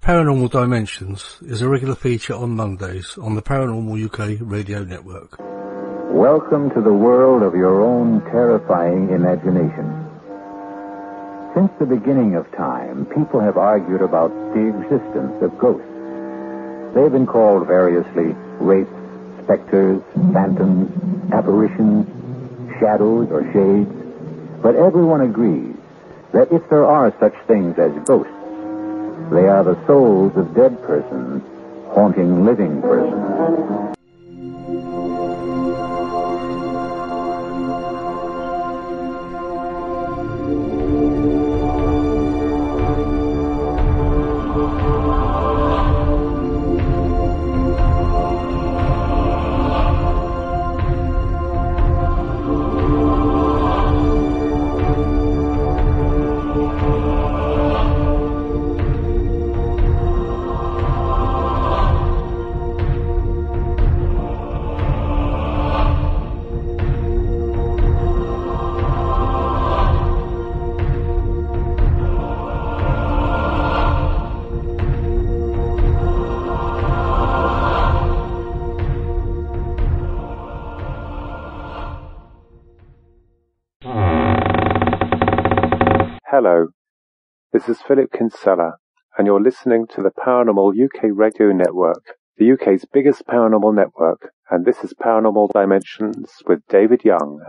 Paranormal Dimensions is a regular feature on Mondays on the Paranormal UK radio network. Welcome to the world of your own terrifying imagination. Since the beginning of time, people have argued about the existence of ghosts. They've been called variously wraiths, specters, phantoms, apparitions, shadows, or shades. But everyone agrees that if there are such things as ghosts, they are the souls of dead persons haunting living persons. Hello, this is Philip Kinsella, and you're listening to the Paranormal UK radio network, the UK's biggest paranormal network, and this is Paranormal Dimensions with David Young.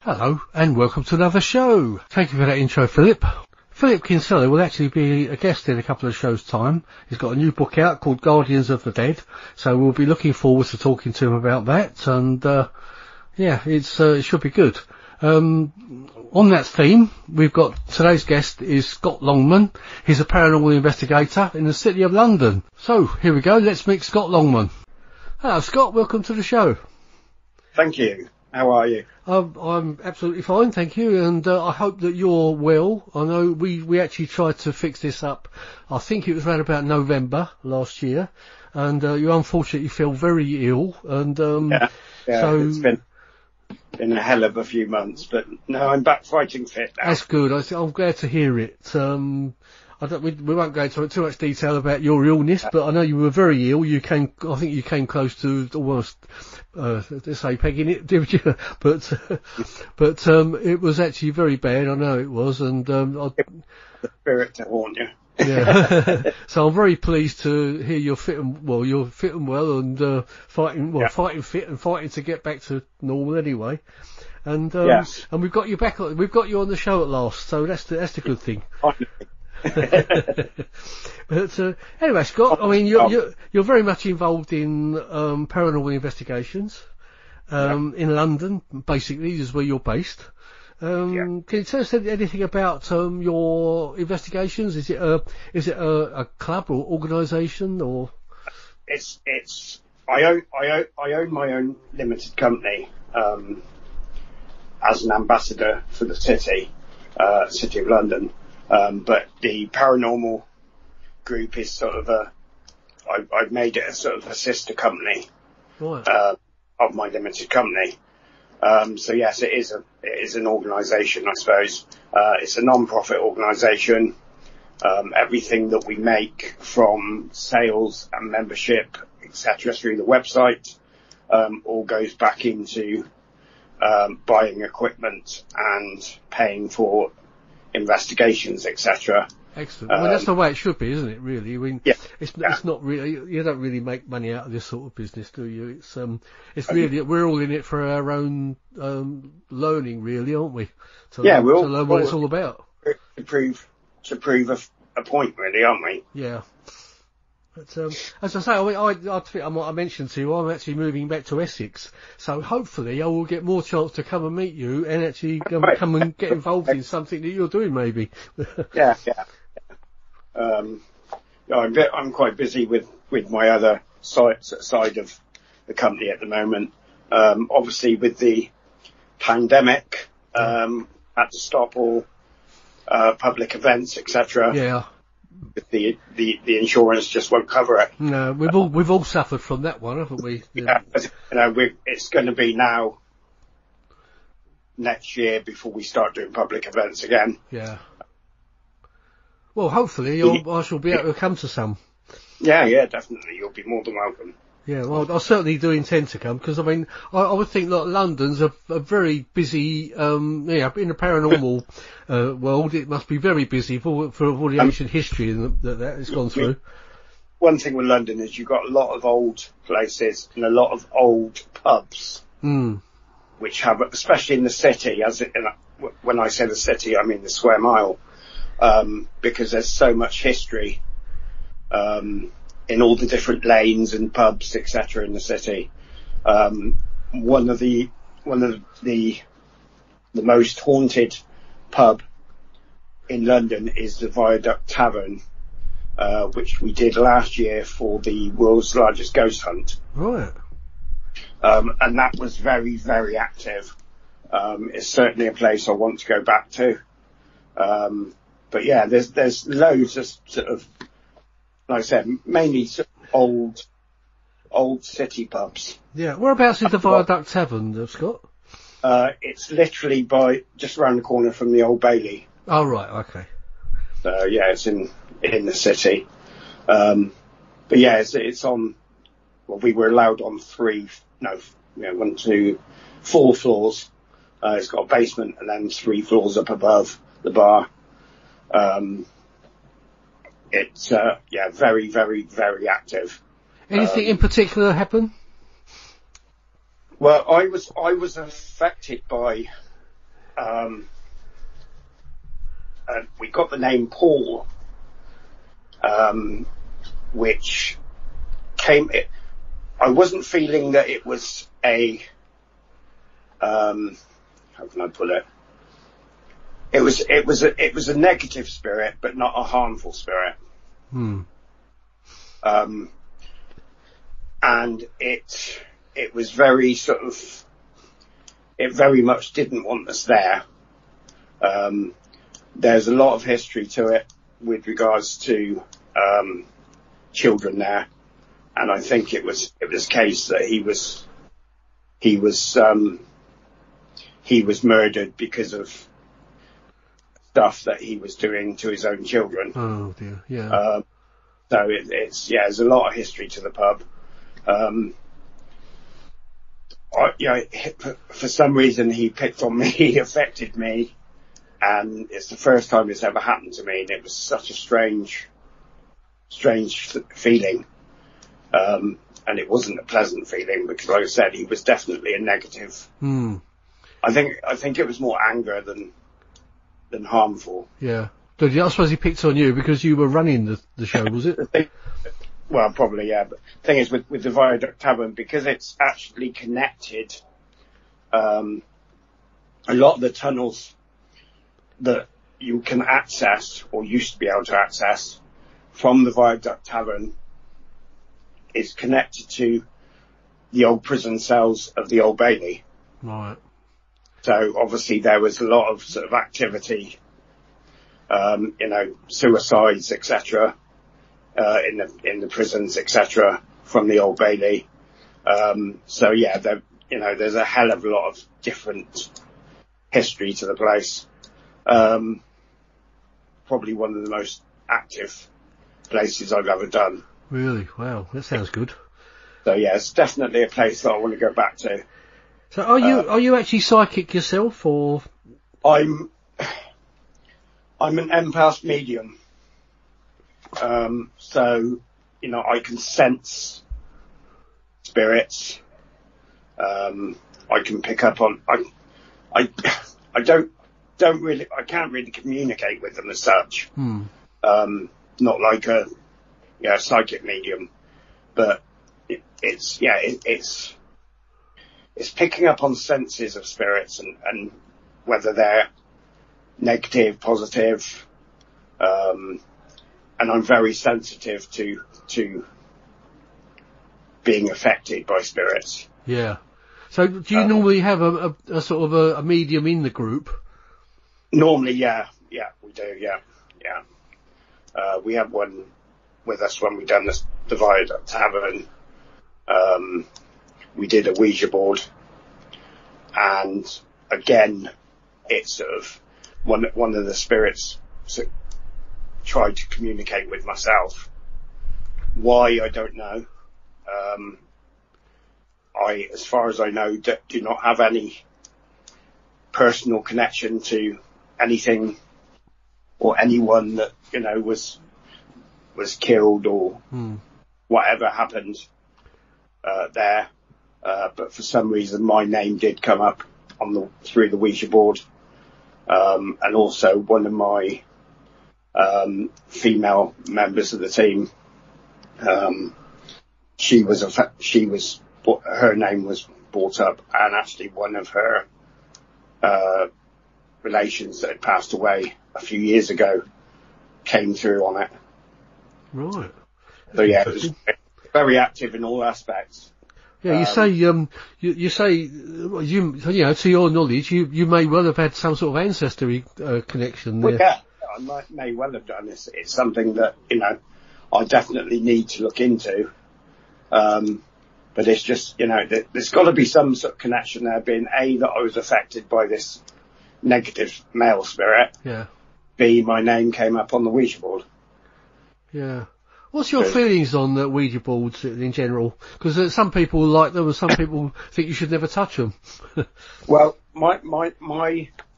Hello, and welcome to another show. Thank you for that intro, Philip. Philip Kinsella will actually be a guest in a couple of shows' time. He's got a new book out called Guardians of the Dead, so we'll be looking forward to talking to him about that, and it should be good. On that theme, we've got today's guest is Scott Longman. He's a paranormal investigator in the City of London. So, here we go, let's meet Scott Longman. Hello Scott, welcome to the show. Thank you. How are you? I'm absolutely fine, thank you, and I hope that you're well. I know we actually tried to fix this up, I think it was around about November last year, and you unfortunately fell very ill, and so it's been a hell of a few months, but no, I'm back fighting fit now. That's good, I'm glad to hear it. We won't go into too much detail about your illness, but I know you were very ill. I think you came close to almost, let's say pegging it, didn't you? But it was actually very bad. I know it was, and the spirit to haunt you. Yeah. So I'm very pleased to hear you're fit and well, and fighting fit and fighting to get back to normal anyway. And yes. And we've got you back. We've got you on the show at last, so that's the good thing. But anyway, Scott, I mean, you're very much involved in paranormal investigations in London. Basically, is where you're based. Can you tell us anything about your investigations? Is it a club or organisation, or? I own my own limited company as an ambassador for the City of London. But the paranormal group is sort of I've made it a sort of a sister company, right, of my limited company. So yes, it is an organisation, I suppose. It's a non-profit organisation. Everything that we make from sales and membership, etc., through the website, all goes back into buying equipment and paying for investigations, etc. Excellent. Well, that's the way it should be, isn't it? Really, I mean, it's not really. You don't really make money out of this sort of business, do you? It's really we're all in it for our own learning, really, aren't we? To learn what it's all about. To prove a point, really, aren't we? Yeah. But as I say, I mentioned to you, I'm actually moving back to Essex, so hopefully I will get more chance to come and meet you and actually come and get involved in something that you're doing, maybe. Yeah. I'm quite busy with my other side of the company at the moment. Obviously, with the pandemic, had to stop all public events, etc. Yeah. the insurance just won't cover it. No, we've all suffered from that one, haven't we? Yeah, it's going to be now next year before we start doing public events again. Yeah. Well, hopefully I shall be able to come to some. Yeah, definitely. You'll be more than welcome. Yeah, well, I certainly do intend to come, because, I mean, I would think that London's a very busy, in the paranormal world, it must be very busy for all the ancient history that it's gone through. One thing with London is you've got a lot of old places and a lot of old pubs, which have, especially in the city, when I say the city, I mean the square mile, because there's so much history, in all the different lanes and pubs, etc., in the city. One of the most haunted pub in London is the Viaduct Tavern, which we did last year for the world's largest ghost hunt. Right. And that was very, very active. It's certainly a place I want to go back to. But yeah, there's loads of sort of, like I said, mainly sort of old city pubs. Yeah. Whereabouts is the Viaduct Tavern, Scott? It's literally just around the corner from the Old Bailey. Oh, right. Okay. So yeah, it's in the city. But yeah, it's on, well, we were allowed on 4 floors. It's got a basement and then 3 floors up above the bar. It's very, very, very active. Anything in particular happen? Well, I was affected by, we got the name Paul, which I wasn't feeling that it was how can I put it? It was a negative spirit, but not a harmful spirit. And it was very sort of, it very much didn't want us there. There's a lot of history to it with regards to children there, and I think it was a case that he was murdered because of stuff that he was doing to his own children. Oh dear, yeah. So there's a lot of history to the pub. For some reason he picked on me, he affected me, and it's the first time it's ever happened to me, and it was such a strange feeling. And it wasn't a pleasant feeling because, like I said, he was definitely a negative. I think it was more anger than harmful. Yeah. I suppose he picked on you because you were running the show, was it? Well, probably, yeah. But the thing is, with the Viaduct Tavern, because it's actually connected, a lot of the tunnels that you can access, or used to be able to access, from the Viaduct Tavern is connected to the old prison cells of the Old Bailey. Right. So obviously there was a lot of sort of activity, suicides, etc., in the prisons, etc., from the Old Bailey. So yeah, there's a hell of a lot of different history to the place. Probably one of the most active places I've ever done. Really? Wow, that sounds good. So yeah, it's definitely a place that I want to go back to. So are you actually psychic yourself, or? I'm an empath medium. So, I can sense spirits. I can pick up on, I can't really communicate with them as such. Not like a psychic medium, but it's picking up on senses of spirits and whether they're negative, positive, and I'm very sensitive to being affected by spirits. Yeah. So do you normally have a sort of a medium in the group? Normally, yeah, we do, yeah. We had one with us when we done the Viaduct Tavern. We did a Ouija board, and again, it's sort of one of the spirits sort of tried to communicate with myself. Why, I don't know. As far as I know, do not have any personal connection to anything or anyone that, you know, was killed or whatever happened there. But for some reason, my name did come up through the Ouija board, and also one of my female members of the team. Her name was brought up, and actually one of her relations that had passed away a few years ago came through on it. Right. So yeah, it was very active in all aspects. Yeah, you say, you know, to your knowledge, you may well have had some sort of ancestry connection there. Well, yeah, I may well have done this. It's something that, you know, I definitely need to look into. But it's just, you know, there's got to be some sort of connection there, being A, that I was affected by this negative male spirit. Yeah. B, my name came up on the Ouija board. Yeah. What's your feelings on Ouija boards in general? Because some people like them and some people think you should never touch them. Well, my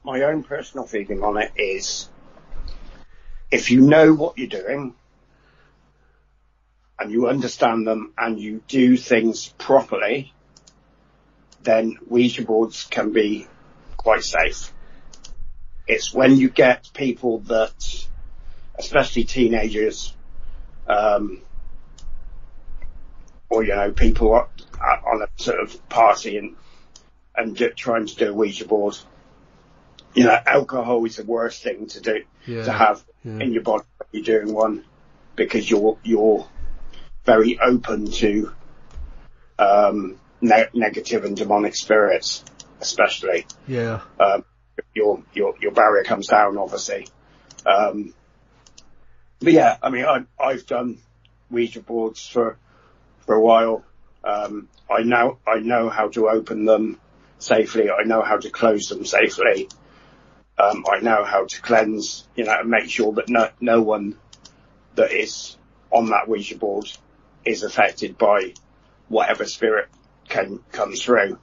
own personal feeling on it is, if you know what you're doing and you understand them and you do things properly, then Ouija boards can be quite safe. It's when you get people that, especially teenagers, or, you know, people on a sort of party and trying to do a Ouija board. You know, alcohol is the worst thing to do, to have in your body when you're doing one, because you're very open to negative and demonic spirits, especially. Yeah. Your barrier comes down, obviously. But yeah, I mean, I've done Ouija boards for a while. I know how to open them safely. I know how to close them safely. I know how to cleanse, you know, and make sure that no one that is on that Ouija board is affected by whatever spirit comes through.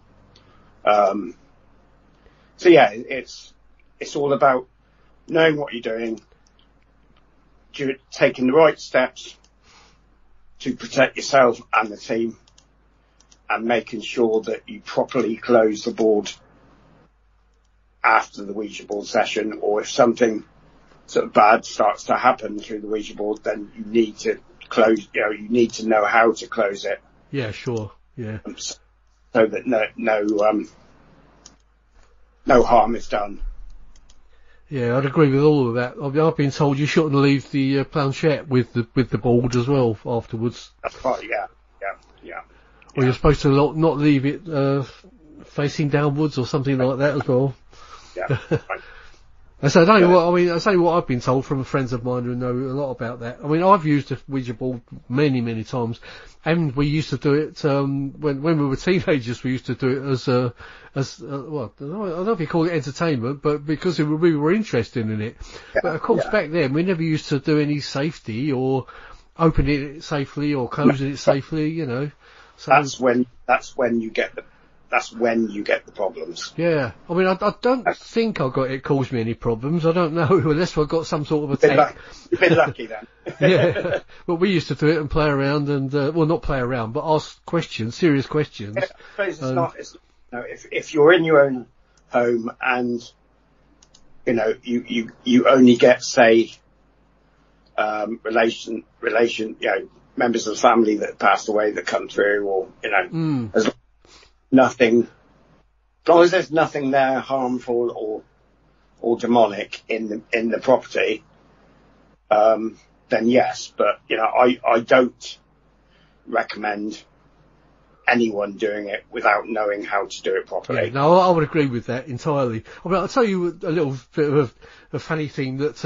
So yeah, it's all about knowing what you're doing, taking the right steps to protect yourself and the team, and making sure that you properly close the board after the Ouija board session, or if something sort of bad starts to happen through the Ouija board, then you need to close, you know, you need to know how to close it. Yeah, sure. Yeah. So that no harm is done. Yeah, I'd agree with all of that. I've been told you shouldn't leave the planchette with the board as well afterwards. That's right, yeah. Or you're supposed to not leave it facing downwards or something like that as well. Yeah. And so I tell you what I've been told from friends of mine who know a lot about that. I mean, I've used a Ouija board many times, and we used to do it when we were teenagers. We used to do it as well, I don't know if you call it entertainment, but because we were interested in it. Yeah, but of course, back then we never used to do any safety or opening it safely or closing it safely. You know, so that's when you get the problems. Yeah, I mean, I don't think it caused me any problems. I don't know, unless I got some sort of attack. You've been lucky then. Yeah, but we used to do it and play around and, well, not play around, but ask questions, serious questions. Yeah, I suppose if you're in your own home and, you know, you only get, say, relation, you know, members of the family that passed away that come through, or, you know, as long as there's nothing there harmful or demonic in the property, then yes. But, you know, I don't recommend anyone doing it without knowing how to do it properly. Yeah, no, I would agree with that entirely. I mean, I'll tell you a little bit of a funny thing that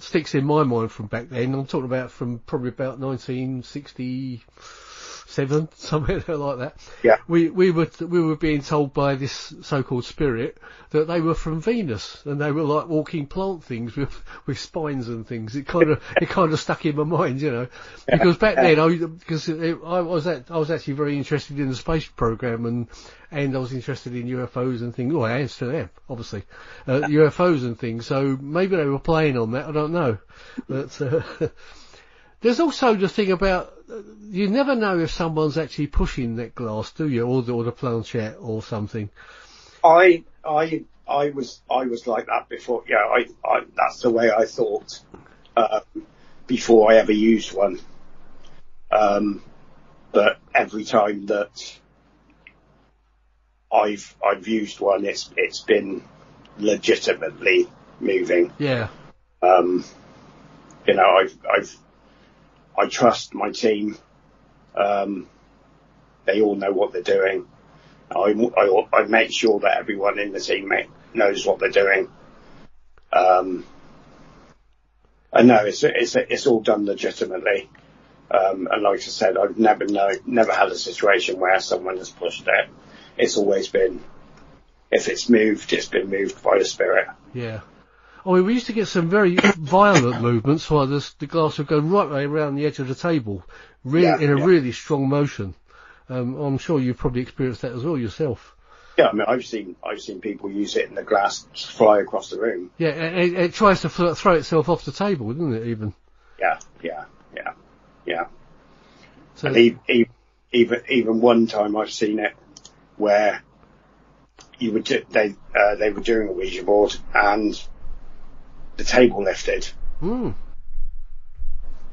sticks in my mind from back then. I'm talking about from probably about 1967, somewhere like that. Yeah. We were being told by this so-called spirit that they were from Venus, and they were like walking plant things with spines and things. It kind of stuck in my mind, you know, because back then I was actually very interested in the space program, and I was interested in UFOs and things. Well, I still am, obviously, UFOs and things. So maybe they were playing on that. I don't know, but. There's also the thing about, you never know if someone's actually pushing that glass, do you? Or the planchette or something. I was like that before. Yeah, I that's the way I thought, before I ever used one. But every time that I've used one, it's been legitimately moving. Yeah. You know, I trust my team. They all know what they're doing. I make sure that everyone in the team knows what they're doing. And no, it's all done legitimately. And like I said, I've never had a situation where someone has pushed it. It's always been, if it's been moved by the spirit. Yeah. I mean, we used to get some very violent movements while the glass would go right way around the edge of the table, in a really strong motion. I'm sure you've probably experienced that as well yourself. Yeah, I mean, I've seen people use it and the glass fly across the room. Yeah, it tries to throw itself off the table, doesn't it, even? Yeah. So, and even one time I've seen it where they were doing a Ouija board and the table lifted.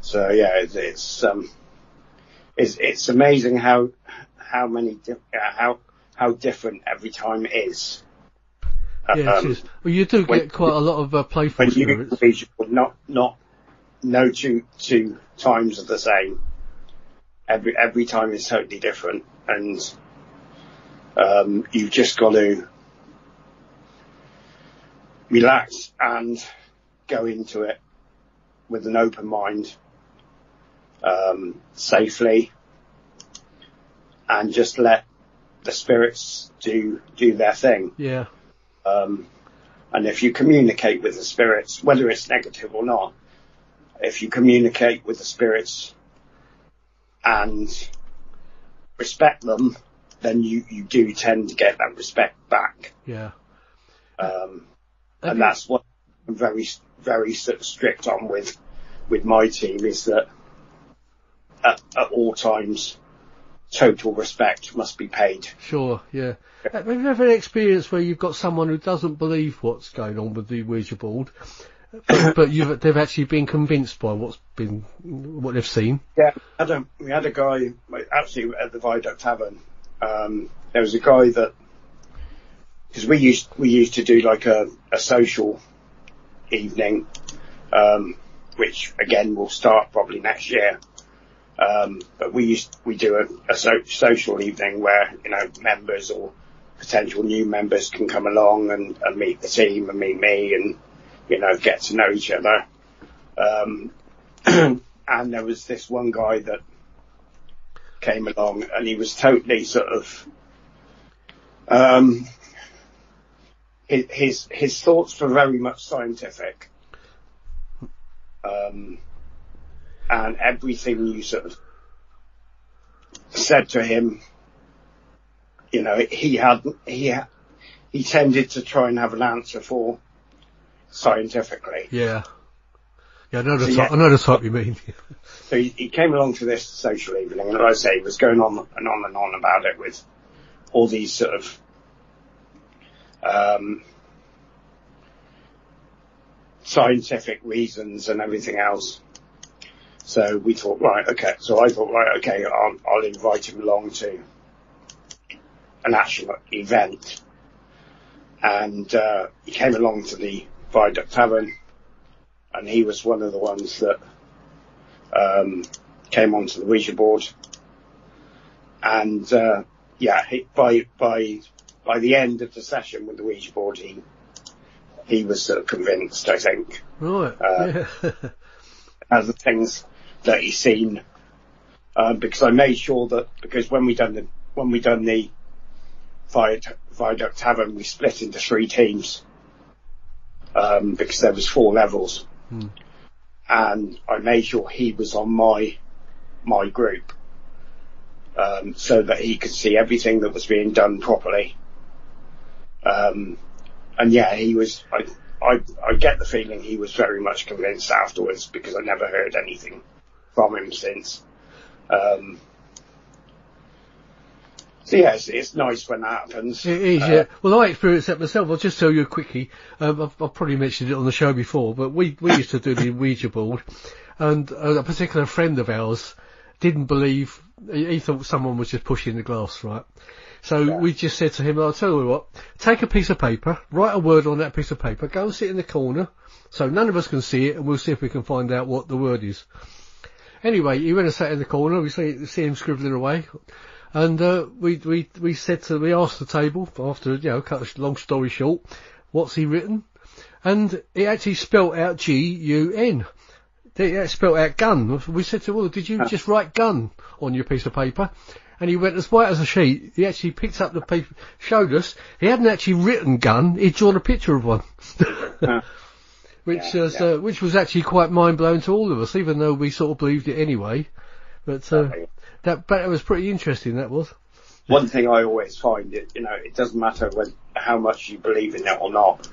So yeah, it's amazing how different every time is. Yeah, it is. Well, you do get quite a lot of playful spirits. When you use no two times are the same. Every time is totally different, and you've just got to relax and go into it with an open mind, safely, and just let the spirits do their thing. Yeah. And if you communicate with the spirits, whether it's negative or not, if you communicate with the spirits and respect them, then you do tend to get that respect back. Yeah. And that's what I'm very, very sort of strict on with my team, is that at all times, total respect must be paid. Sure, yeah. Have you ever had an experience where you've got someone who doesn't believe what's going on with the Ouija board, but they've actually been convinced by what they've seen? Yeah, we had a guy actually at the Viaduct Tavern. There was a guy that, because we used to do like a social evening, which again will start probably next year. But we do a social evening where, you know, members or potential new members can come along and meet the team and meet me and, you know, get to know each other. And there was this one guy that came along and he was totally sort of, his thoughts were very much scientific. And everything you sort of said to him, you know, he tended to try and have an answer for scientifically. Yeah. Yeah, I know the type you mean. So he came along to this social evening, and as I say, he was going on and on and on about it with all these sort of scientific reasons and everything else. So we thought, right, okay. So I thought, right, okay, I'll invite him along to an actual event. And he came along to the Viaduct Tavern, and he was one of the ones that came onto the Ouija board. And by the end of the session with the Ouija board, he was sort of convinced, I think. Right. Yeah. As the things that he's seen, because I made sure that, because when we done the Viaduct Tavern, we split into 3 teams, because there was 4 levels, and I made sure he was on my group, so that he could see everything that was being done properly. And yeah, he was. I get the feeling he was very much convinced afterwards, because I never heard anything from him since. So yeah, it's nice when that happens. It is, yeah. Well, I experienced that myself. I'll just tell you quickly. I've probably mentioned it on the show before, but we used to do the Ouija board, and a particular friend of ours didn't believe. He thought someone was just pushing the glass, right? So we just said to him, I'll tell you what, take a piece of paper, write a word on that piece of paper, go and sit in the corner, so none of us can see it, and we'll see if we can find out what the word is. Anyway, he went and sat in the corner, we see him scribbling away, and we asked the table, after, cut a long story short, what's he written? And he actually spelt out G-U-N. He spelt out gun. We said to him, well, did you just write gun on your piece of paper? And he went as white as a sheet. He actually picked up the paper, showed us. He hadn't actually written gun, he'd drawn a picture of one. Which was actually quite mind-blowing to all of us, even though we sort of believed it anyway. But that was pretty interesting, that was. One thing I always find, it doesn't matter how much you believe in it or not.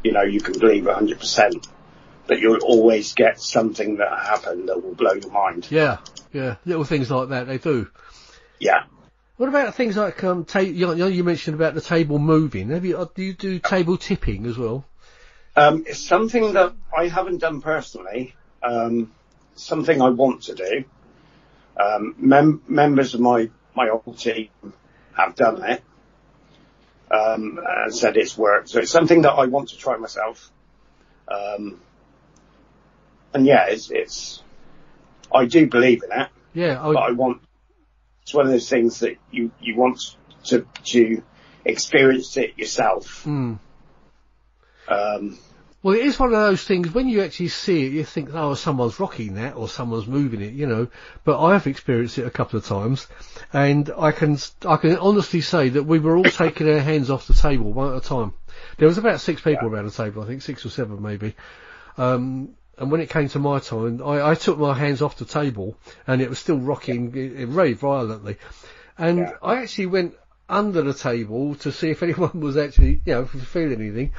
You can believe 100%, but you'll always get something that happened that will blow your mind. Yeah, little things like that, they do. Yeah. What about things like, you mentioned about the table moving. Do you do table tipping as well? It's something that I haven't done personally. Something I want to do. Members of my old team have done it, and said it's worked. So it's something that I want to try myself. And yeah, I do believe in it. Yeah. But it's one of those things that you want to experience it yourself. Well, it is one of those things, when you actually see it, you think, oh, someone's rocking that, or someone's moving it, but I have experienced it a couple of times, and I can honestly say that we were all taking our hands off the table one at a time. There was about 6 people around the table, I think 6 or 7 maybe. And when it came to my time, I took my hands off the table, and it was still rocking very violently. And I actually went under the table to see if anyone was actually, feeling anything.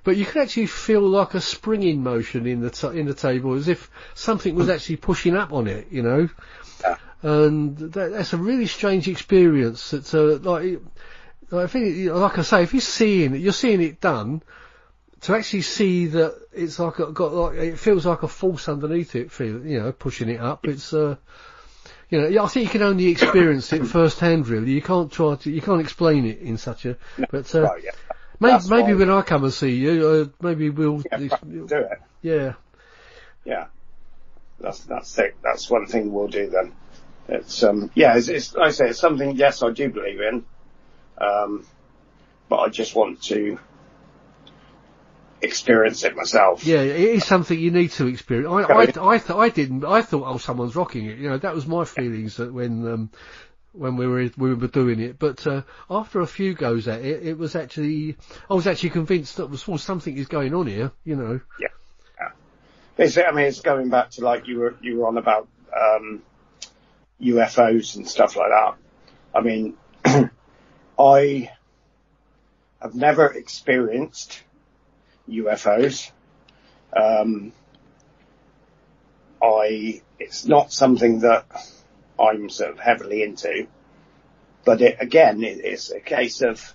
But you could actually feel like a springing motion in the table, as if something was actually pushing up on it, Yeah. And that's a really strange experience. It's I think, like I say, if you're seeing it done, to actually see that it's like it feels like a force underneath it, pushing it up. It's I think you can only experience it firsthand. Really, you can't explain it in such a. But right, yeah. Maybe when I come and see you, maybe we'll do it. Yeah. Yeah. That's it. That's one thing we'll do then. It's it's like I say, it's something. Yes, I do believe in. But I just want to experience it myself. Yeah, it is something you need to experience. I didn't. I thought, oh, someone's rocking it. That was my feelings that when we were doing it. But after a few goes at it, I was actually convinced that something is going on here. Yeah. It's going back to like you were on about UFOs and stuff like that. I mean, I have never experienced UFOs. It's not something that I'm sort of heavily into, but it's a case of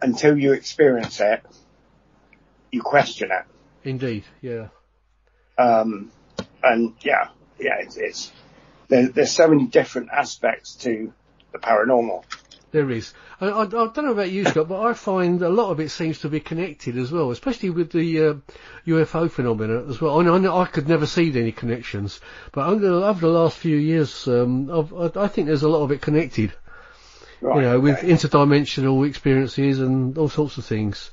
until you experience it, you question it. Indeed, yeah. There's so many different aspects to the paranormal. There is. I don't know about you, Scott, but I find a lot of it seems to be connected as well, especially with the UFO phenomena as well. I know I could never see any connections, but over the last few years, I think there's a lot of it connected. Right, you know, with okay. interdimensional experiences and all sorts of things.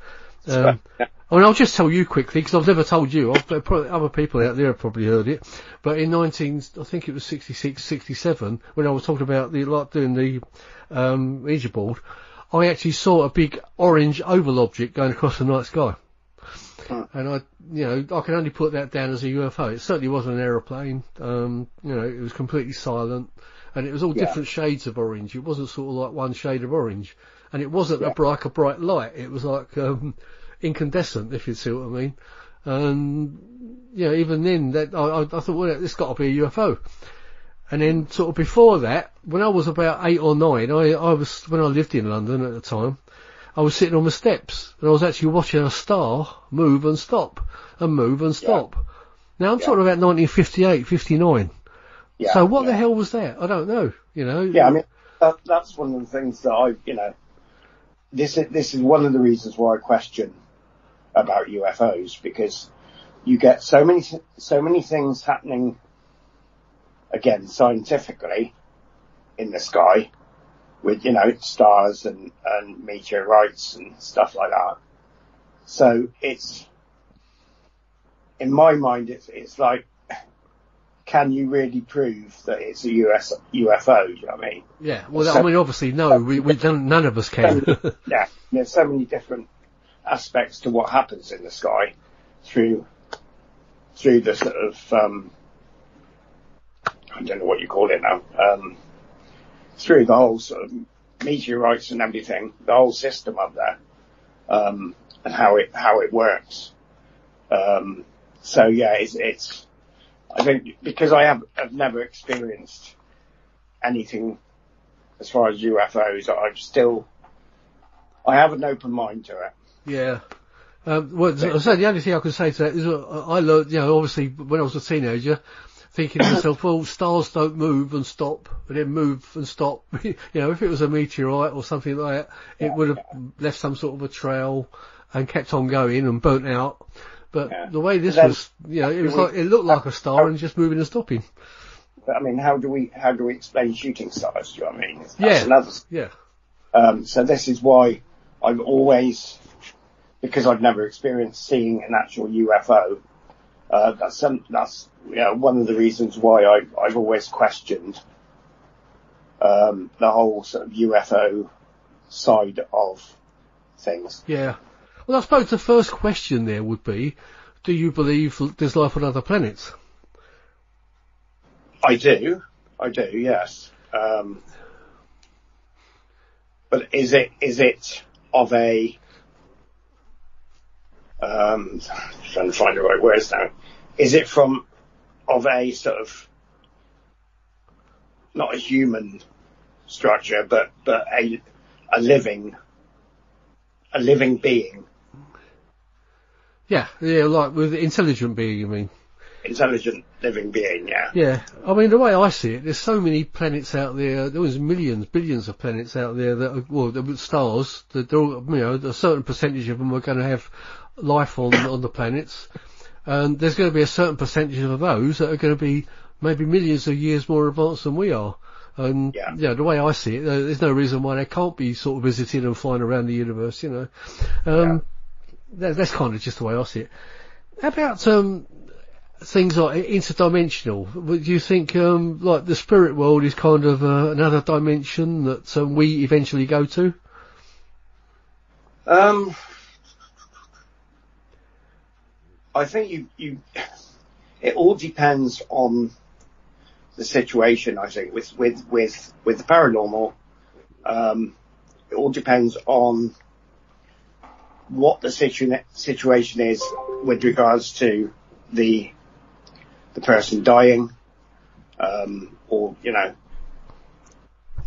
Yeah. I mean, I'll just tell you quickly, because I've never told you. Probably other people out there have probably heard it. But in I think it was 66, 67, when I was talking about doing the Ouija board, I actually saw a big orange oval object going across the night sky. And I can only put that down as a UFO. It certainly wasn't an aeroplane. It was completely silent. And it was all different shades of orange. It wasn't sort of like one shade of orange. And it wasn't a bright light. It was like incandescent, if you see what I mean. And even then, I thought, well, this got to be a UFO. And then sort of before that, when I was about 8 or 9, when I lived in London at the time, I was sitting on the steps and I was actually watching a star move and stop and move and stop. Now I'm talking about 1958, 59. Yeah, so what the hell was that? I don't know, Yeah, I mean, that's one of the things that this is one of the reasons why I question about UFOs, because you get so many things happening, again, scientifically in the sky with, stars and meteorites and stuff like that. So in my mind, it's like, can you really prove that it's a UFO? Do you know what I mean? Yeah. Well, I mean, obviously, no. None of us can. Yeah. There's so many different aspects to what happens in the sky through the sort of I don't know what you call it now. Through the whole sort of meteorites and everything, the whole system up there, and how it works. So yeah, it's. I think because I've never experienced anything as far as UFOs, I have an open mind to it. Yeah. The only thing I can say to that is I learned, obviously when I was a teenager, thinking to myself, well, stars don't move and stop, and then move and stop. If it was a meteorite or something like that, it would have left some sort of a trail and kept on going and burnt out. But the way this was, it looked like a star and just moving and stopping. But I mean, how do we explain shooting stars? Do you know what I mean? That's another. Yeah. So this is why I've always, because I've never experienced seeing an actual UFO. That's one of the reasons why I've always questioned the whole sort of UFO side of things. Yeah. Well, I suppose the first question there would be, do you believe there's life on other planets? I do, yes. But is it of a, trying to find the right words now. Is it of a sort of, not a human structure, but a living being? Yeah, like with intelligent being, you mean? Intelligent living being, yeah. Yeah, I mean, the way I see it, there's so many planets out there, there was millions, billions of planets out there that are stars, that they're all, a certain percentage of them are going to have life on the planets, and there's going to be a certain percentage of those that are going to be maybe millions of years more advanced than we are. And, the way I see it, there's no reason why they can't be sort of visiting and flying around the universe, That's kind of just the way I see it. How about things like interdimensional? Do you think like the spirit world is kind of another dimension that we eventually go to? I think it all depends on the situation. I think with the paranormal, it all depends on what the situation is with regards to the person dying, or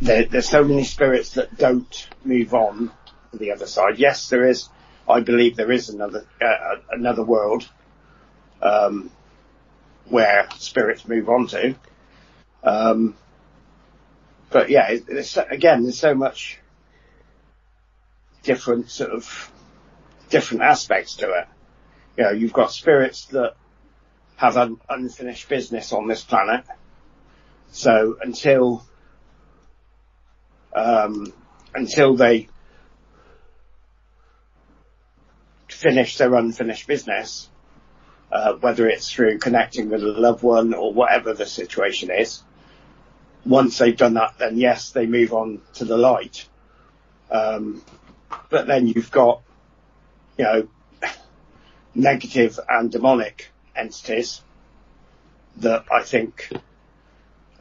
there's so many spirits that don't move on to the other side. Yes, there is. I believe there is another world where spirits move on to. But yeah, there's so much different aspects to it. You know, you've got spirits that have unfinished business on this planet. So until they finish their unfinished business, whether it's through connecting with a loved one or whatever the situation is, once they've done that, then yes, they move on to the light. But then you've got, you know, negative and demonic entities that I think,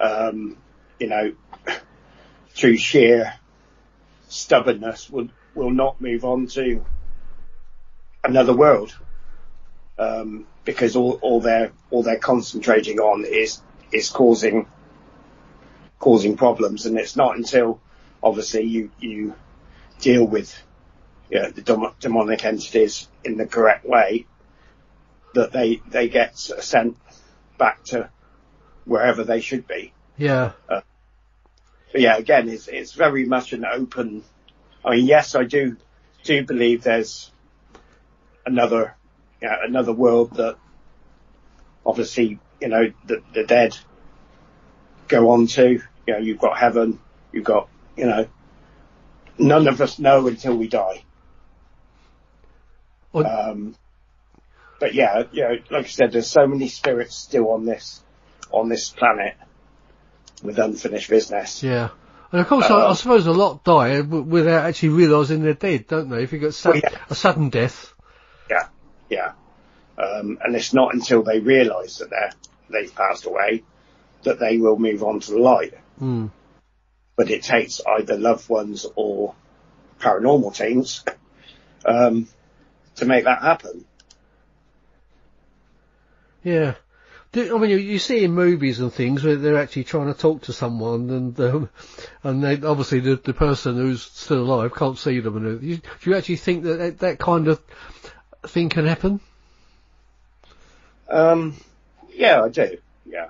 you know, through sheer stubbornness will not move on to another world, because all they're concentrating on is causing problems. And it's not until obviously you deal with, you know, the demonic entities in the correct way that they get sent back to wherever they should be. Yeah. But yeah, again, it's very much an open. I mean, yes, I do believe there's another world that obviously, you know, the dead go on to. You know, you've got heaven, you've got, you know, none of us know until we die. But yeah, you know, like I said, there's so many spirits still on this planet with unfinished business. Yeah. And of course, I suppose a lot die without actually realising they're dead, don't they? If you get a sudden death. Yeah. And it's not until they realise that they've passed away that they will move on to the light. Mm. But it takes either loved ones or paranormal teams to make that happen. Yeah. I mean, you see in movies and things where they're actually trying to talk to someone, and they obviously the person who's still alive can't see them. And do you actually think that kind of thing can happen? Yeah, I do. Yeah.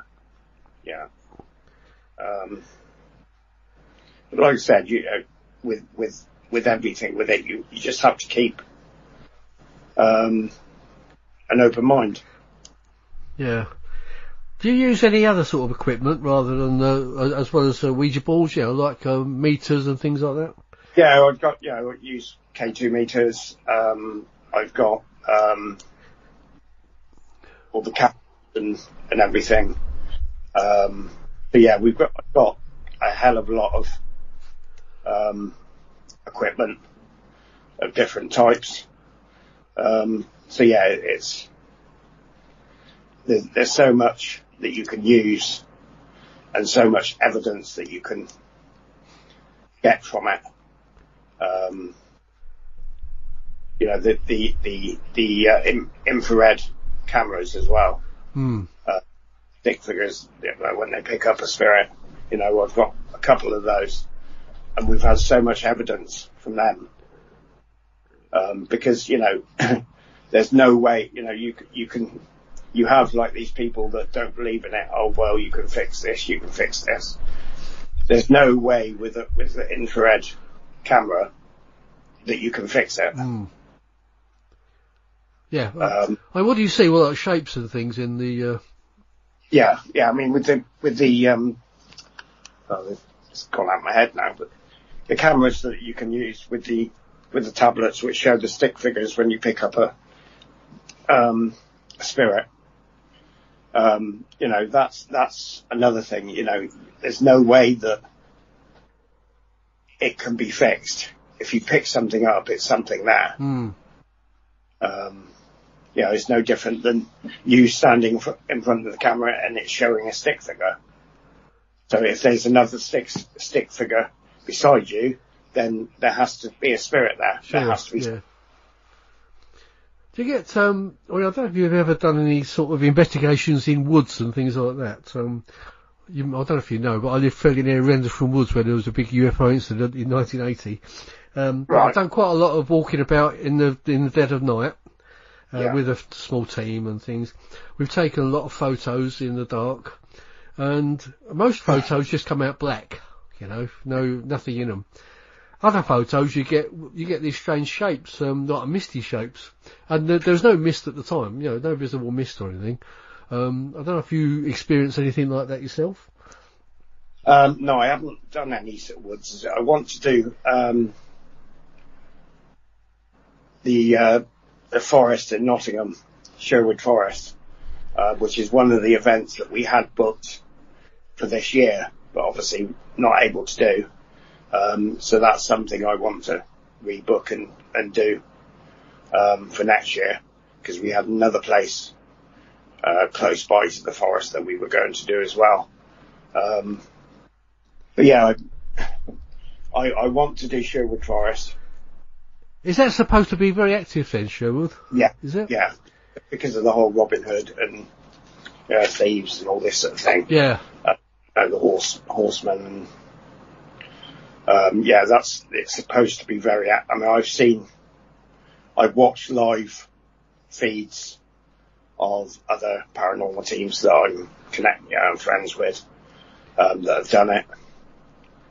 But like I said, you know, with everything with it, you just have to keep an open mind. Yeah. Do you use any other sort of equipment rather than as well as Ouija boards, you know, like meters and things like that? Yeah, I've got, you know, I use K2 meters. I've got all the caps and everything. But yeah, I've got a hell of a lot of equipment of different types. So yeah, there's so much that you can use and so much evidence that you can get from it. You know, the infrared cameras as well. Stick figures, you know, when they pick up a spirit, you know, I've got a couple of those, and we've had so much evidence from them. Because, you know, there's no way, you know, you have like these people that don't believe in it. Oh, well, you can fix this, you can fix this. There's no way with the infrared camera that you can fix it. Yeah. I mean, what do you see? Well, like shapes and things in the. Yeah. I mean, with the it's gone out of my head now, but the cameras that you can use with the tablets which show the stick figures when you pick up a spirit. You know, that's another thing. You know, there's no way that it can be fixed. If you pick something up, it's something there. You know, it's no different than you standing in front of the camera and it's showing a stick figure. So if there's another stick figure beside you, then there has to be a spirit there. Sure, there has to be. Yeah. Do you get, I mean, I don't know if you've ever done any sort of investigations in woods and things like that. I don't know if you know, but I live fairly near Rendlesham Woods where there was a big UFO incident in 1980. Right. I've done quite a lot of walking about in the dead of night, with a small team and things. We've taken a lot of photos in the dark, and most photos just come out black, you know, nothing in them. other photos you get these strange shapes, like misty shapes, and there's no mist at the time, no visible mist or anything. I don't know if you experienced anything like that yourself. No, I haven't done any sort of woods. I want to do the forest in Nottingham, Sherwood Forest, which is one of the events that we had booked for this year, but obviously not able to do. So that's something I want to rebook and do for next year, because we had another place close by to the forest that we were going to do as well. But yeah, I want to do Sherwood Forest. Is that supposed to be very active then, Sherwood? Yeah. Is it? Yeah, because of the whole Robin Hood and thieves and all this sort of thing. Yeah. The horsemen and it's supposed to be very. I mean, I've watched live feeds of other paranormal teams that I'm friends with that have done it,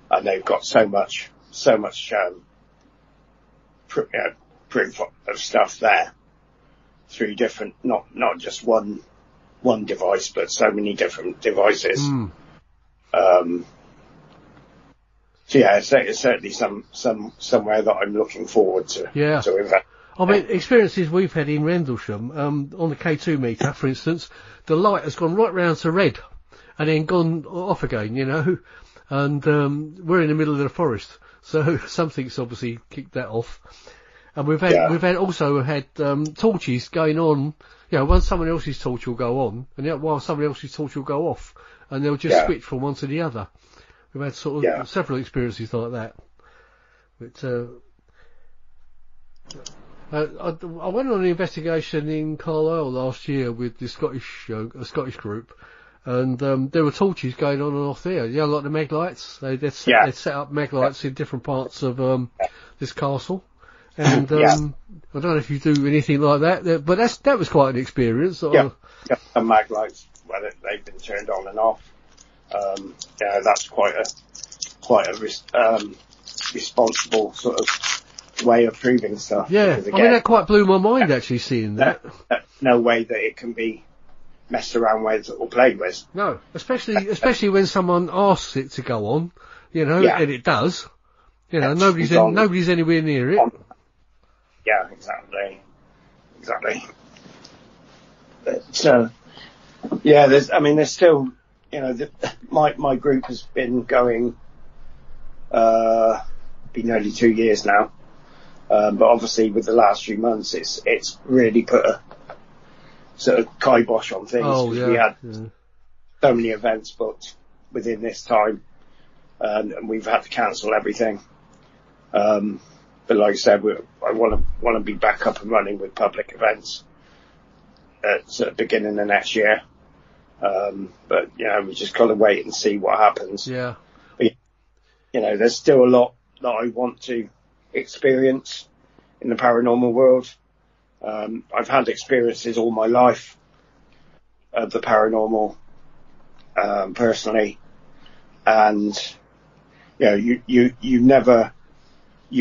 and they've got so much proof of stuff there through different, not just one device, but so many different devices. So yeah, it's certainly somewhere that I'm looking forward to. Yeah. To invest. I mean, experiences we've had in Rendlesham, on the K2 meter, for instance, the light has gone right round to red and then gone off again, and we're in the middle of the forest, so something's obviously kicked that off. And we've also had torches going on, once someone else's torch will go on, and while someone else's torch will go off, and they'll just switch from one to the other. We've had sort of several experiences like that. But I went on an investigation in Carlisle last year with the a Scottish group, and there were torches going on and off there. Like the mag lights. They'd set up mag lights in different parts of this castle. And I don't know if you do anything like that, but that was quite an experience. The mag lights, whether they've been turned on and off. That's quite a responsible sort of way of proving stuff. Yeah, because, again, that quite blew my mind actually seeing that. No way that it can be messed around with or played with. No, especially when someone asks it to go on, and it does. Nobody's anywhere near it. Yeah, exactly. But there's still, my group has been going, been nearly 2 years now. But obviously with the last few months, it's really put a sort of kibosh on things. Oh, We had so many events booked within this time, and we've had to cancel everything. But like I said, I want to be back up and running with public events at sort of beginning of next year. But we just got to wait and see what happens. Yeah. But, there's still a lot that I want to experience in the paranormal world. I've had experiences all my life of the paranormal, personally, and you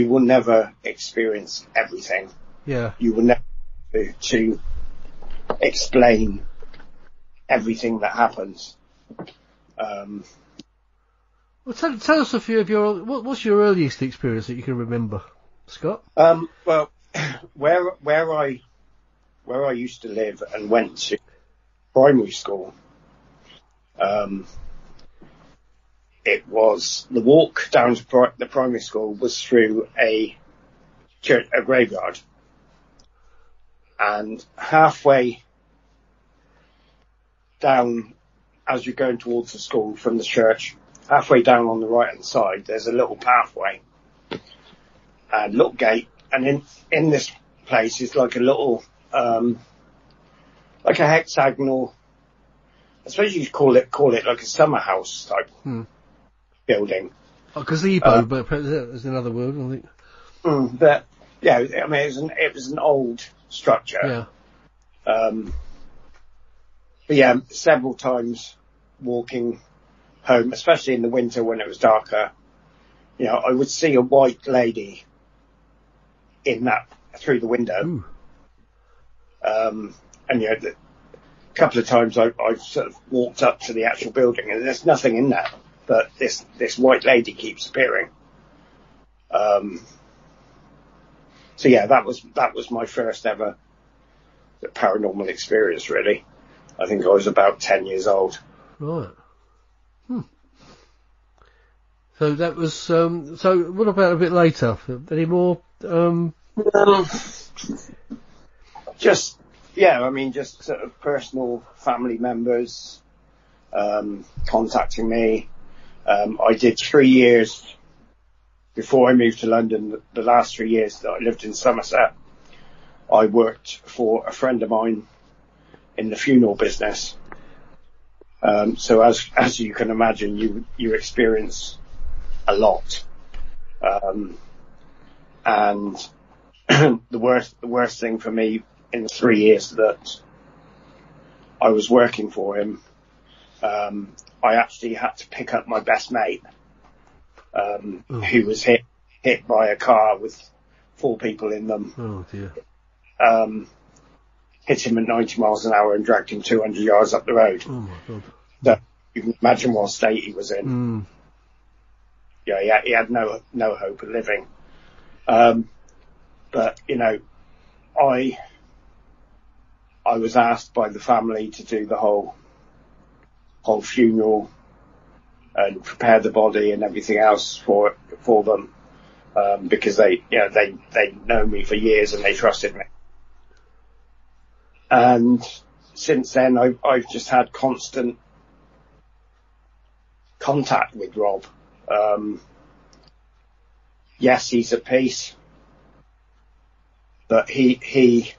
will never experience everything. Yeah. You will never be able to explain everything that happens. Well, tell us a few of what's your earliest experience that you can remember, Scott? Well, where I used to live and went to primary school, it was the walk down to the primary school was through a graveyard, and halfway down, as you're going towards the school from the church, halfway down on the right hand side, there's a little pathway and little gate, and in this place is like a little like a hexagonal, I suppose you'd call it like a summer house type building. A gazebo, but there's another word, I think. But I mean, it was an old structure. Yeah. But several times walking home, especially in the winter when it was darker, I would see a white lady through the window. Ooh. And a couple of times I've sort of walked up to the actual building and there's nothing in there, but this white lady keeps appearing. So yeah, that was my first ever paranormal experience, really. I think I was about 10 years old. Right. So that was, so what about a bit later? Any more, just sort of personal family members, contacting me. I did 3 years before I moved to London. The last 3 years that I lived in Somerset, I worked for a friend of mine in the funeral business. So as you can imagine, you experience a lot. And the worst thing for me in the 3 years that I was working for him, I actually had to pick up my best mate, who was hit by a car with 4 people in them. Oh dear. Hit him at 90 miles an hour and dragged him 200 yards up the road. Oh my God. So you can imagine what state he was in. Yeah, he had no hope of living. But I was asked by the family to do the whole funeral and prepare the body and everything else for them, because they know me for years and they trusted me. And since then, I've just had constant contact with Rob. Yes, he's at peace, but it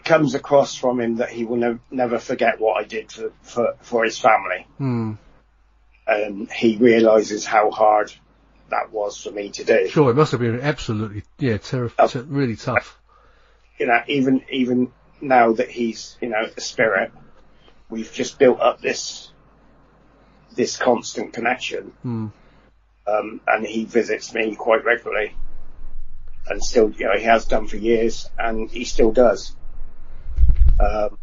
comes across from him that he will never forget what I did for his family. And he realises how hard that was for me to do. Sure, it must have been absolutely, really tough. Even now that he's, a spirit, we've just built up this constant connection. And he visits me quite regularly, and still, he has done for years, and he still does. But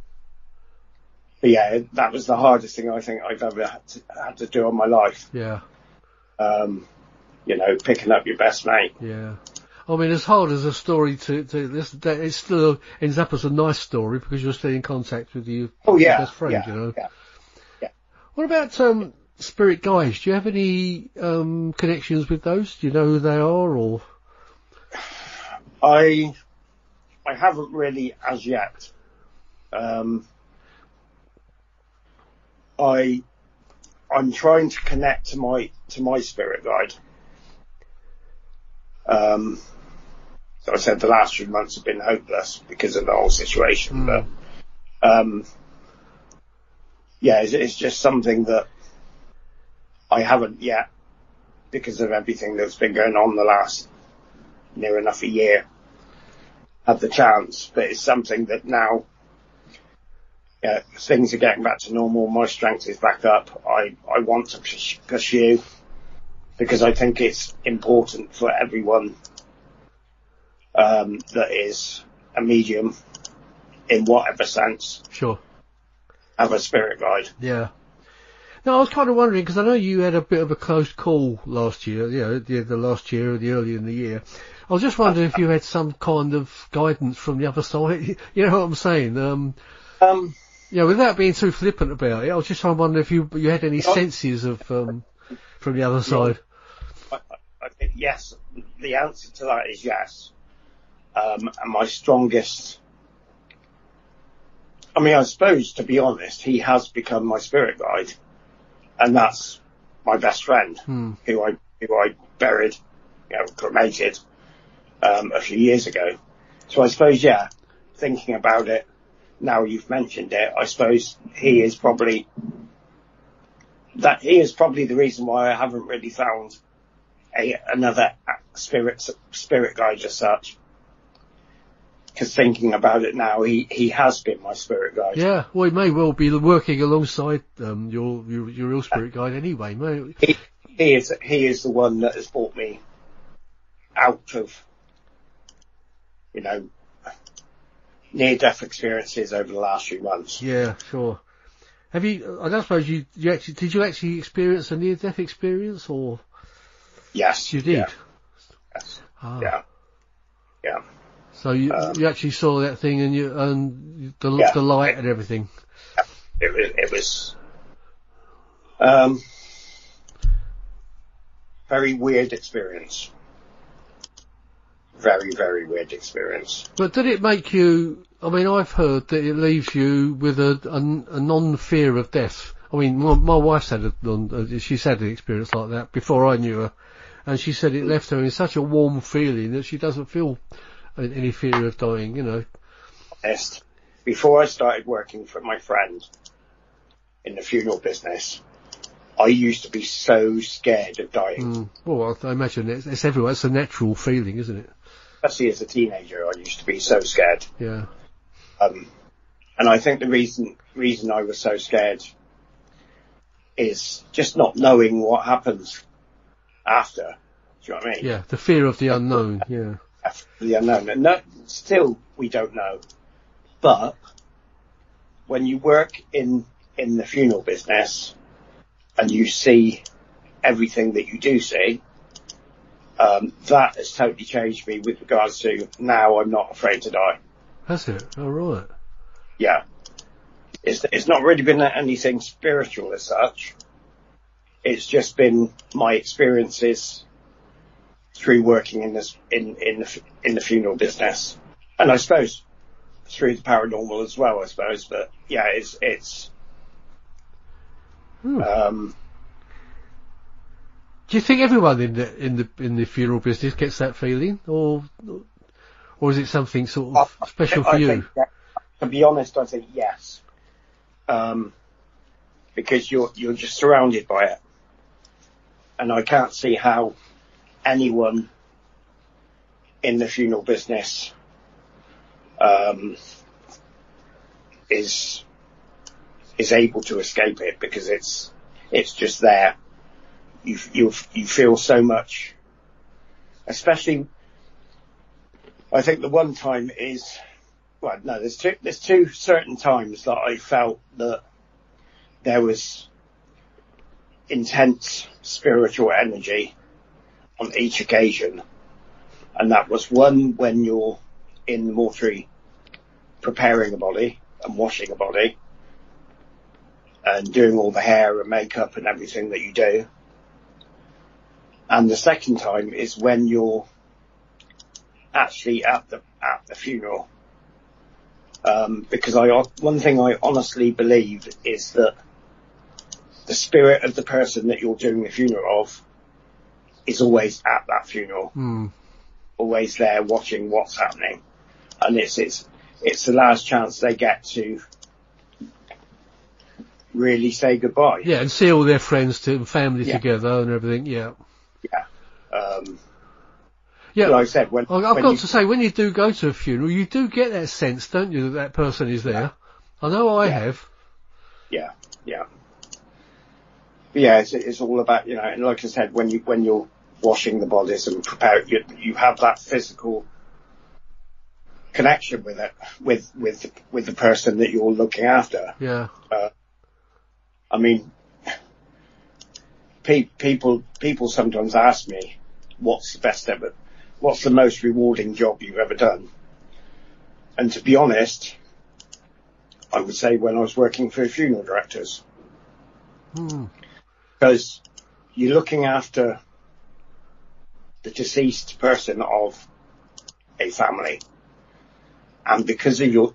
yeah, that was the hardest thing I think I've ever had to do in my life. Yeah. Picking up your best mate. Yeah. I mean, as hard as a story to this, it still ends up as a nice story because you're still in contact with your best friend, Yeah. What about spirit guides? Do you have any connections with those? Do you know who they are, or? I haven't really as yet. I'm trying to connect to my spirit guide. So I said the last 3 months have been hopeless because of the whole situation, but it's just something that I haven't yet, because of everything that's been going on the last near enough a year, had the chance. But it's something that now things are getting back to normal, my strength is back up, I want to pursue, because I think it's important for everyone that is a medium in whatever sense. Sure. Have a spirit guide. Yeah. No, I was kind of wondering, because I know you had a bit of a close call last year, the last year, the early in the year. I was just wondering if you had some kind of guidance from the other side. You know what I'm saying? Without being too flippant about it, I was just trying to wonder if you had any senses of from the other side. I think yes. The answer to that is yes. And my strongest, I suppose, to be honest, he has become my spirit guide, and that's my best friend, who I buried, cremated, a few years ago. So I suppose, thinking about it, now you've mentioned it, I suppose he is probably the reason why I haven't really found another spirit guide as such. Because thinking about it now, he has been my spirit guide. Yeah, well, he may well be working alongside your real spirit guide anyway. he is the one that has brought me out of, near-death experiences over the last few months. Yeah, sure. Have you? I don't suppose you actually experience a near-death experience, or? Yes, you did. Yeah. Yes. Ah. Yeah. So you actually saw that thing and the light and everything. It was very weird experience. Very, very weird experience. But did it make you? I mean, I've heard that it leaves you with a non-fear of death. I mean, my wife's had she's had an experience like that before I knew her, and she said it left her in such a warm feeling that she doesn't feel any fear of dying. Honest. Before I started working for my friend in the funeral business, I used to be so scared of dying. Well, I imagine it's everywhere. It's a natural feeling, isn't it? Especially as a teenager, I used to be so scared. Yeah. And I think the reason I was so scared is just not knowing what happens after. Do you know what I mean? Yeah, the fear of the unknown. Yeah. The unknown. And still, we don't know. But when you work in the funeral business and you see everything that you do see, that has totally changed me with regards to now I'm not afraid to die. Has it? All right. Yeah. It's not really been anything spiritual as such. It's just been my experiences through working in the funeral business, and I suppose through the paranormal as well. I suppose, but yeah, it's. Do you think everyone in the funeral business gets that feeling, or is it something sort of special for you? To be honest, I think yes, because you're just surrounded by it, and I can't see how anyone in the funeral business is able to escape it, because it's just there. You feel so much, especially. I think the one time is, well, no, there's two certain times that I felt that there was intense spiritual energy on each occasion, and that was one when you're in the mortuary preparing a body and washing a body and doing all the hair and makeup and everything that you do. And the second time is when you're actually at the funeral. Because one thing I honestly believe is that the spirit of the person that you're doing the funeral of is always at that funeral. Always there watching what's happening. And it's the last chance they get to really say goodbye. Yeah, and see all their friends and family together and everything. Yeah. Yeah. Like I said, I've got to say, when you do go to a funeral, you do get that sense, don't you, that person is there? Yeah. I know I have. Yeah. Yeah, it's all about, and like I said, when you're washing the bodies and prepare, you have that physical connection with it, with the person that you're looking after. Yeah. I mean, people sometimes ask me, what's the most rewarding job you've ever done? And to be honest, I would say when I was working for funeral directors. Because you're looking after the deceased person of a family. And because you're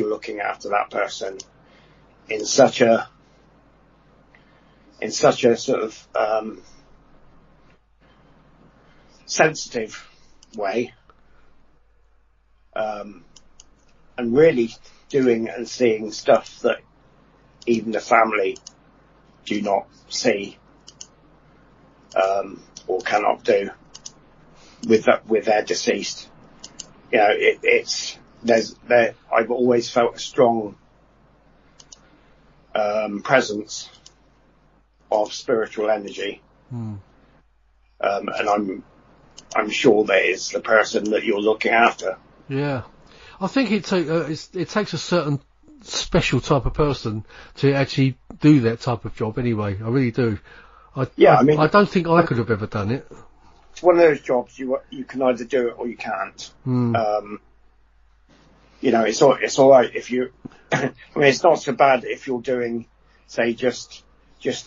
looking after that person in such a sort of sensitive way, and really doing and seeing stuff that even the family do not see, or cannot do with their deceased. I've always felt a strong presence of spiritual energy And I'm sure that it's the person that you're looking after. Yeah. I think it takes a certain special type of person to actually do that type of job anyway. I really do. I don't think I could have ever done it. It's one of those jobs you can either do it or you can't. It's all right if you. I mean, it's not so bad if you're doing, say, just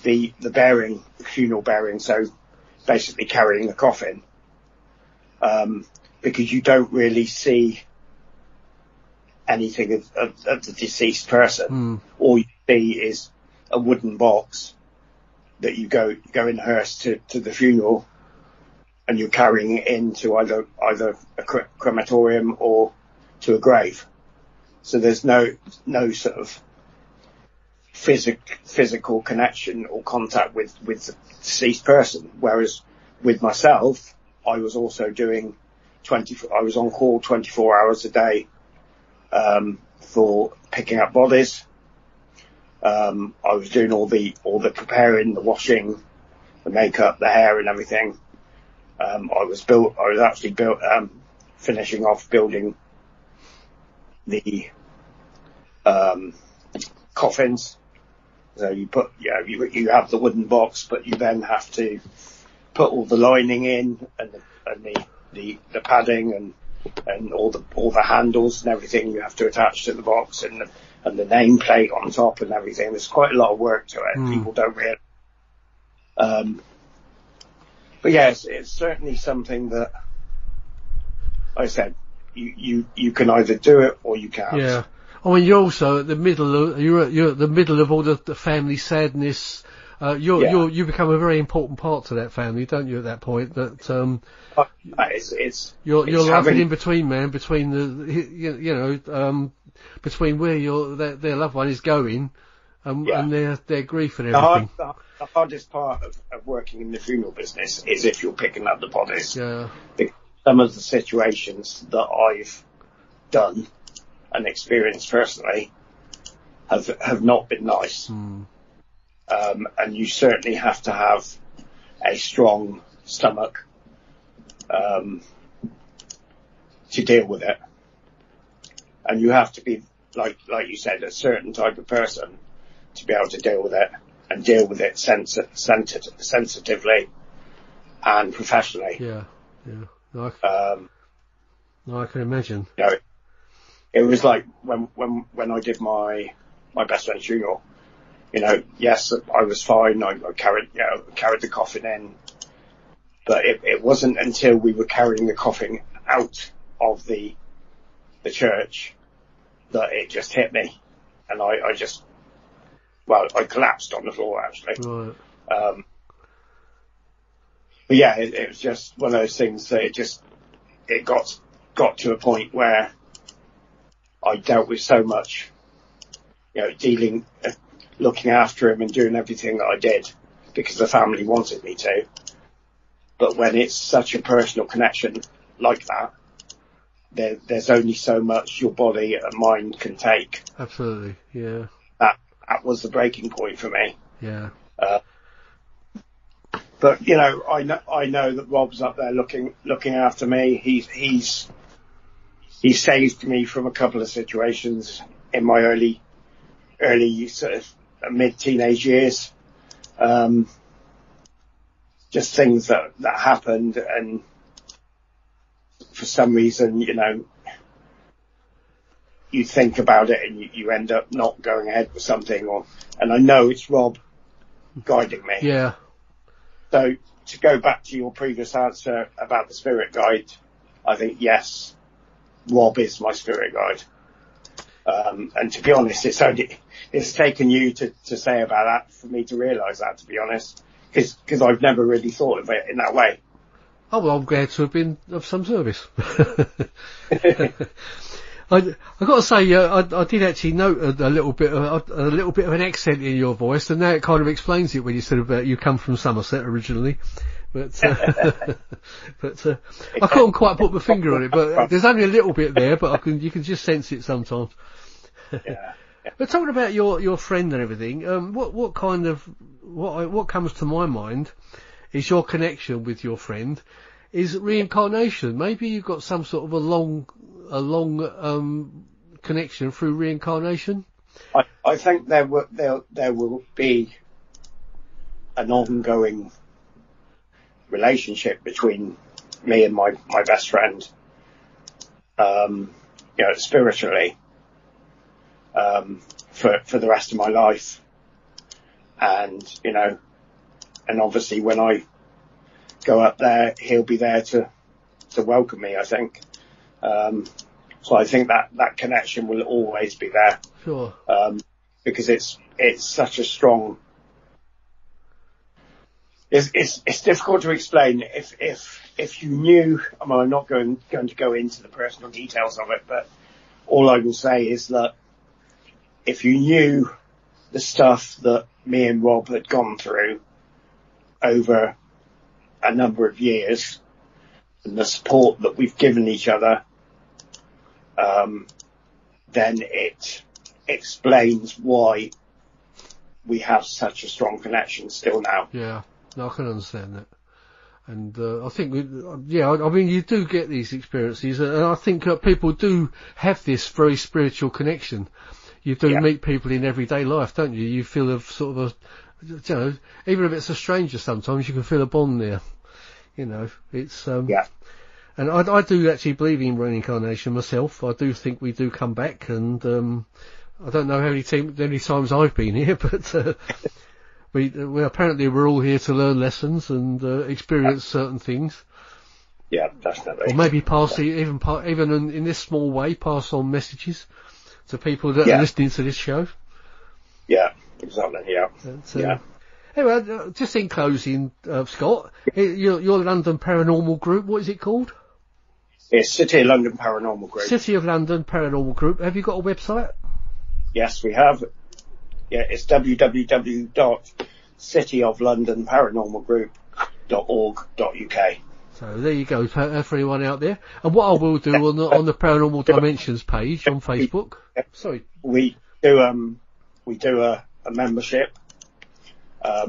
the bearing, funeral bearing. So basically carrying the coffin, because you don't really see anything of the deceased person. All you see is a wooden box that you go in hearse to the funeral, and you're carrying it into either a crematorium or to a grave. So there's no sort of physical connection or contact with the deceased person. Whereas with myself, I was also doing I was on call 24 hours a day, for picking up bodies. I was doing all the preparing, the washing, the makeup, the hair and everything. I was actually finishing off building the coffins. So you have the wooden box, but you then have to put all the lining in and the padding and all the handles and everything you have to attach to the box, and the nameplate on top and everything. There's quite a lot of work to it. People don't really. But yes, it's certainly something that, like I said, you can either do it or you can't. Yeah. I mean, you're also at the middle of all the family sadness. You become a very important part to that family, don't you? At that point, you're like an in between man between between where their loved one is going, and their grief and everything. The hardest part of working in the funeral business is if you're picking up the bodies. Yeah. Some of the situations that I've done and experienced personally have not been nice. And you certainly have to have a strong stomach to deal with it, and you have to be like you said, a certain type of person to be able to deal with it and deal with it sensitively and professionally. Yeah. No, I can imagine. It was like when I did my best friend's funeral. Yes, I was fine. I carried the coffin in, but it wasn't until we were carrying the coffin out of the church that it just hit me, and I collapsed on the floor actually. Right. But yeah, it was just one of those things that it got to a point where I dealt with so much, looking after him and doing everything that I did because the family wanted me to. But when it's such a personal connection like that, there's only so much your body and mind can take. Absolutely, yeah. That was the breaking point for me. Yeah. But I know that Rob's up there looking after me. He saved me from a couple of situations in my early sort of mid-teenage years. Just things that happened, and for some reason, you think about it and you end up not going ahead with something, and I know it's Rob guiding me. Yeah. So to go back to your previous answer about the spirit guide, I think yes, Rob is my spirit guide. And to be honest, it's taken you to say about that for me to realise that, to be honest, because I've never really thought of it in that way. Oh well, I'm glad to have been of some service. I got to say, I did actually note a little bit of an accent in your voice, and now it kind of explains it when you said about you come from Somerset originally. But I couldn't quite put my finger on it, but there's only a little bit there, but you can just sense it sometimes. Yeah. But talking about your friend and everything, what comes to my mind is your connection with your friend is reincarnation. Maybe you've got some sort of a long connection through reincarnation. I think there will be an ongoing relationship between me and my best friend, spiritually, for the rest of my life. And, and obviously when I go up there, he'll be there to welcome me, I think. So I think that connection will always be there. Sure. Because it's such a strong. It's difficult to explain. If you knew, I'm not going to go into the personal details of it, but all I will say is that if you knew the stuff that me and Rob had gone through over a number of years, and the support that we've given each other, then it explains why we have such a strong connection still now. Yeah, no, I can understand that. And I think, you do get these experiences, and I think people do have this very spiritual connection. You do meet people in everyday life, don't you? You feel a sort of even if it's a stranger sometimes, you can feel a bond there. It's, and I do actually believe in reincarnation myself. I do think we do come back, and I don't know how many times I've been here, but we apparently we're all here to learn lessons and experience certain things. Yeah, definitely. Or maybe even in this small way, pass on messages to people that are listening to this show. Yeah, exactly. Yeah. Anyway, just in closing, Scott, your London Paranormal Group, what is it called? It's City of London Paranormal Group. City of London Paranormal Group. Have you got a website? Yes, we have. Yeah, it's www.cityoflondonparanormalgroup.org.uk. So there you go, for everyone out there. And what I will do on the Paranormal Dimensions page on Facebook. Sorry. We do a membership,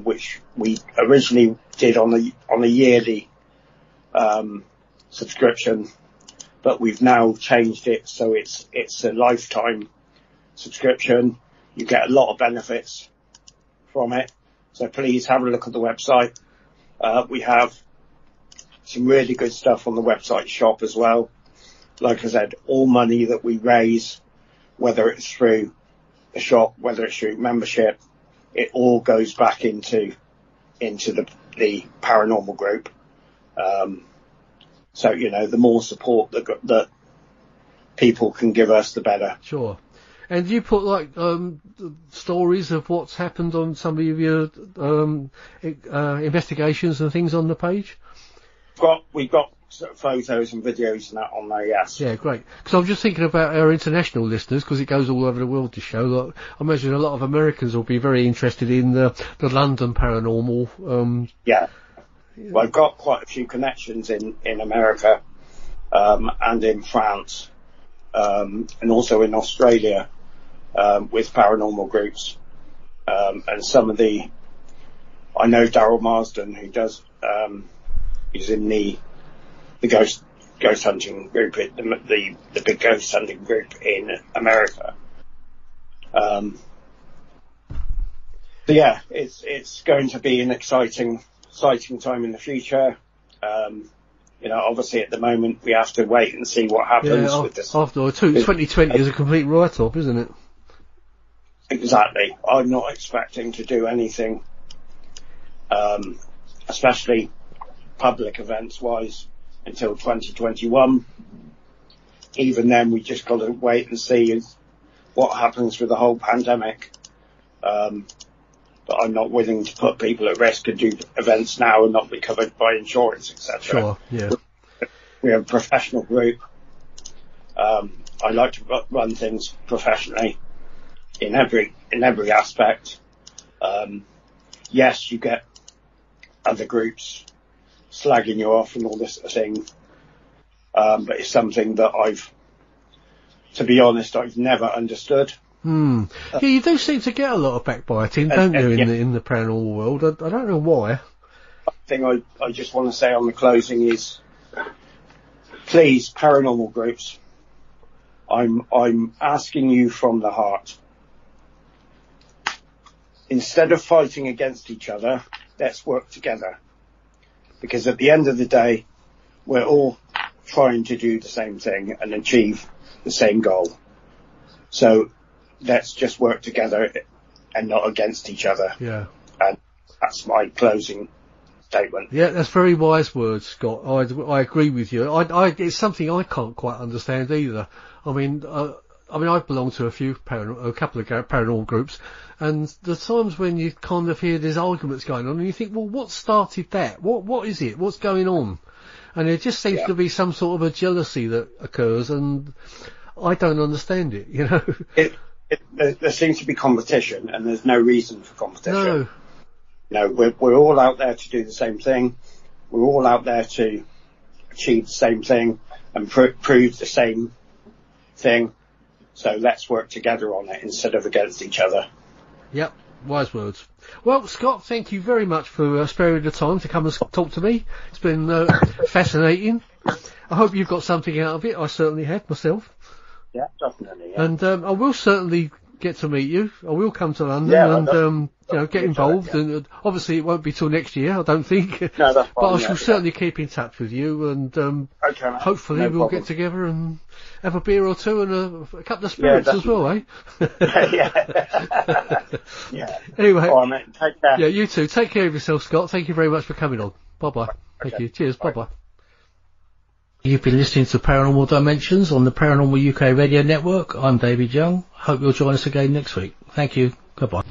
which we originally did on a yearly subscription, but we've now changed it so it's a lifetime subscription. You get a lot of benefits from it, so please have a look at the website. We have some really good stuff on the website shop as well. Like I said, all money that we raise, whether it's through the shop, whether it's through membership, it all goes back into the paranormal group. So the more support that people can give us, the better. Sure. And do you put stories of what's happened on some of your investigations and things on the page? We've got sort of photos and videos and that on there, yes. Yeah, great. Because I was just thinking about our international listeners, because it goes all over the world, this show. Like, I imagine a lot of Americans will be very interested in the London Paranormal. Well, I've got quite a few connections in America, and in France, and also in Australia, with paranormal groups. And some of I know Daryl Marsden, who does, he's in the ghost hunting group, the big ghost hunting group in America. So yeah, it's going to be an exciting time in the future. Obviously at the moment we have to wait and see what happens with this. After 2020 is a complete write-off, isn't it? Exactly. I'm not expecting to do anything, especially public events wise, until 2021. Even then, we just got to wait and see what happens with the whole pandemic. But I'm not willing to put people at risk and do events now and not be covered by insurance, etc. Sure, yeah. We have a professional group. I like to run things professionally in every aspect. Yes, you get other groups slagging you off and all this sort of thing. But it's something that to be honest, I've never understood. Yeah, you do seem to get a lot of backbiting, don't you, in the paranormal world? I don't know why. thing I just want to say on the closing is, please, paranormal groups, I'm asking you from the heart. Instead of fighting against each other, let's work together. Because at the end of the day, we're all trying to do the same thing and achieve the same goal. So let's just work together and not against each other. Yeah. And that's my closing statement. Yeah, that's very wise words, Scott. I agree with you. It's something I can't quite understand either. I mean, I belong to a couple of paranormal groups, and the times when you kind of hear there's arguments going on, and you think, well, what started that? What is it? What's going on? And there just seems to be some sort of a jealousy that occurs, and I don't understand it, you know. There seems to be competition, and there's no reason for competition. No. You know, we're all out there to do the same thing. We're all out there to achieve the same thing and prove the same thing. So let's work together on it instead of against each other. Yep, wise words. Well, Scott, thank you very much for sparing the time to come and talk to me. It's been fascinating. I hope you've got something out of it. I certainly have myself. Yeah, definitely. Yeah. And I will certainly get to meet you. I will come to London and get involved. And obviously it won't be till next year, I don't think. No, that's fine. But I shall certainly keep in touch with you, and hopefully we'll get together and have a beer or two and a couple of spirits as well, eh? Yeah. Anyway, all right, mate. Take care. Yeah, you too. Take care of yourself, Scott. Thank you very much for coming on. Bye-bye. Thank you. Cheers. Bye-bye. You've been listening to Paranormal Dimensions on the Paranormal UK Radio Network. I'm David Young. Hope you'll join us again next week. Thank you. Goodbye.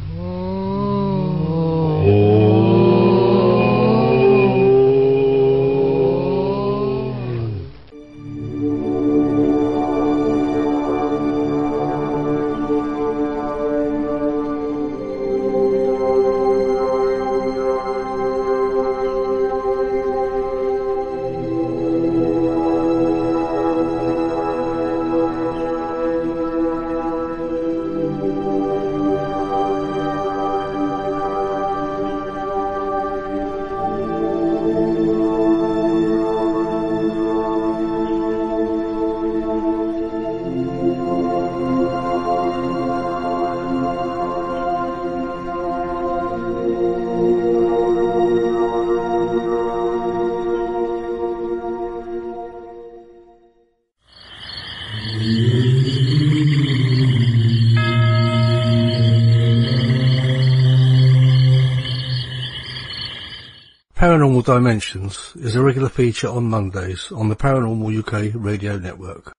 Paranormal Dimensions is a regular feature on Mondays on the Paranormal UK Radio Network.